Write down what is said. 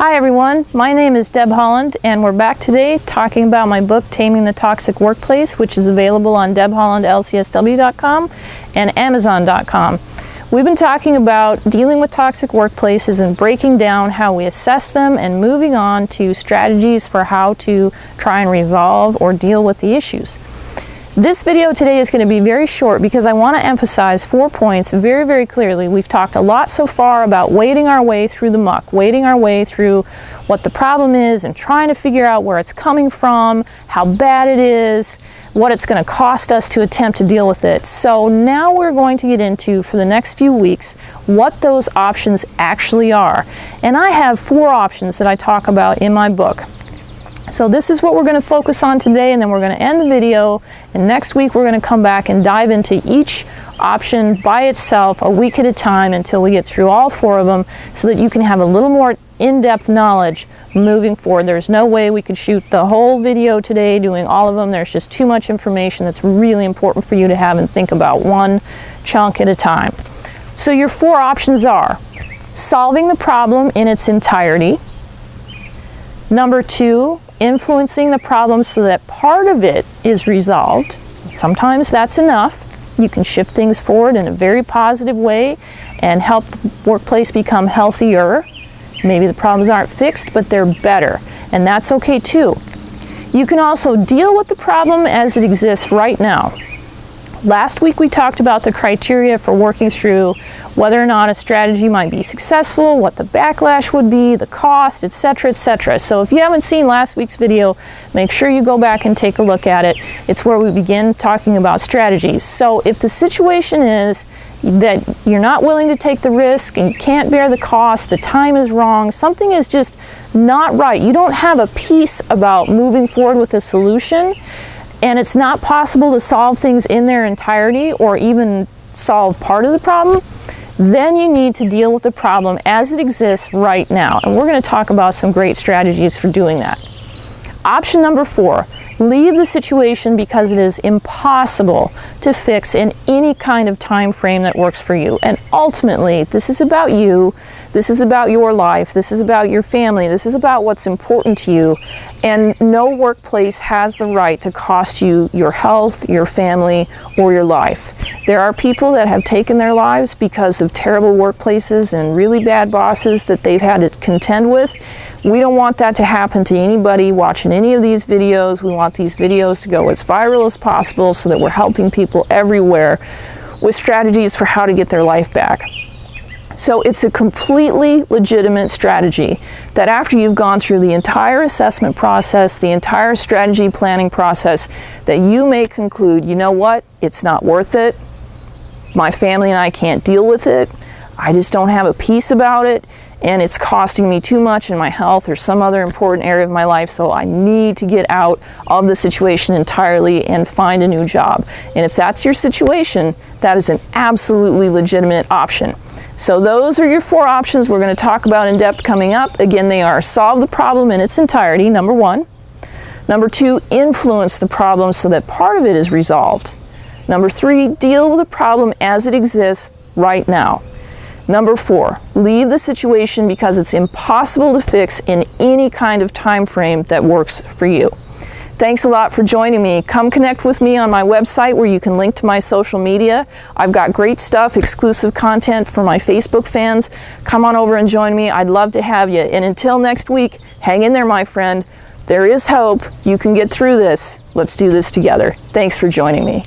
Hi everyone, my name is Deb Holland and we're back today talking about my book Taming the Toxic Workplace, which is available on debhollandlcsw.com and amazon.com. We've been talking about dealing with toxic workplaces and breaking down how we assess them and moving on to strategies for how to try and resolve or deal with the issues. This video today is going to be very short because I want to emphasize 4 points very, very clearly. We've talked a lot so far about wading our way through the muck, wading our way through what the problem is and trying to figure out where it's coming from, how bad it is, what it's going to cost us to attempt to deal with it. So now we're going to get into, for the next few weeks, what those options actually are. And I have 4 options that I talk about in my book. So this is what we're going to focus on today, and then we're going to end the video, and next week we're going to come back and dive into each option by itself a week at a time until we get through all 4 of them so that you can have a little more in-depth knowledge moving forward. There's no way we could shoot the whole video today doing all of them. There's just too much information that's really important for you to have and think about one chunk at a time. So your 4 options are solving the problem in its entirety. Number 2, influencing the problem so that part of it is resolved. Sometimes that's enough. You can shift things forward in a very positive way and help the workplace become healthier. Maybe the problems aren't fixed, but they're better, and that's okay too. You can also deal with the problem as it exists right now. Last week we talked about the criteria for working through whether or not a strategy might be successful, what the backlash would be, the cost, etc., etc. So if you haven't seen last week's video, make sure you go back and take a look at it. It's where we begin talking about strategies. So if the situation is that you're not willing to take the risk and you can't bear the cost, the time is wrong, something is just not right, you don't have a peace about moving forward with a solution, and it's not possible to solve things in their entirety or even solve part of the problem, then you need to deal with the problem as it exists right now. And we're going to talk about some great strategies for doing that. Option number 4, leave the situation because it is impossible to fix in any kind of time frame that works for you. And ultimately, this is about you, this is about your life, this is about your family, this is about what's important to you, and no workplace has the right to cost you your health, your family, or your life. There are people that have taken their lives because of terrible workplaces and really bad bosses that they've had to contend with. We don't want that to happen to anybody watching any of these videos. We want these videos to go as viral as possible so that we're helping people everywhere with strategies for how to get their life back. So it's a completely legitimate strategy that after you've gone through the entire assessment process, the entire strategy planning process, that you may conclude, you know what, it's not worth it. My family and I can't deal with it. I just don't have a peace about it, and it's costing me too much in my health or some other important area of my life, so I need to get out of the situation entirely and find a new job. And if that's your situation, that is an absolutely legitimate option. So those are your 4 options we're going to talk about in depth coming up. Again, they are solve the problem in its entirety, number 1. Number 2, influence the problem so that part of it is resolved. Number 3, deal with the problem as it exists right now. Number 4, leave the situation because it's impossible to fix in any kind of time frame that works for you. Thanks a lot for joining me. Come connect with me on my website where you can link to my social media. I've got great stuff, exclusive content for my Facebook fans. Come on over and join me. I'd love to have you. And until next week, hang in there, my friend. There is hope. You can get through this. Let's do this together. Thanks for joining me.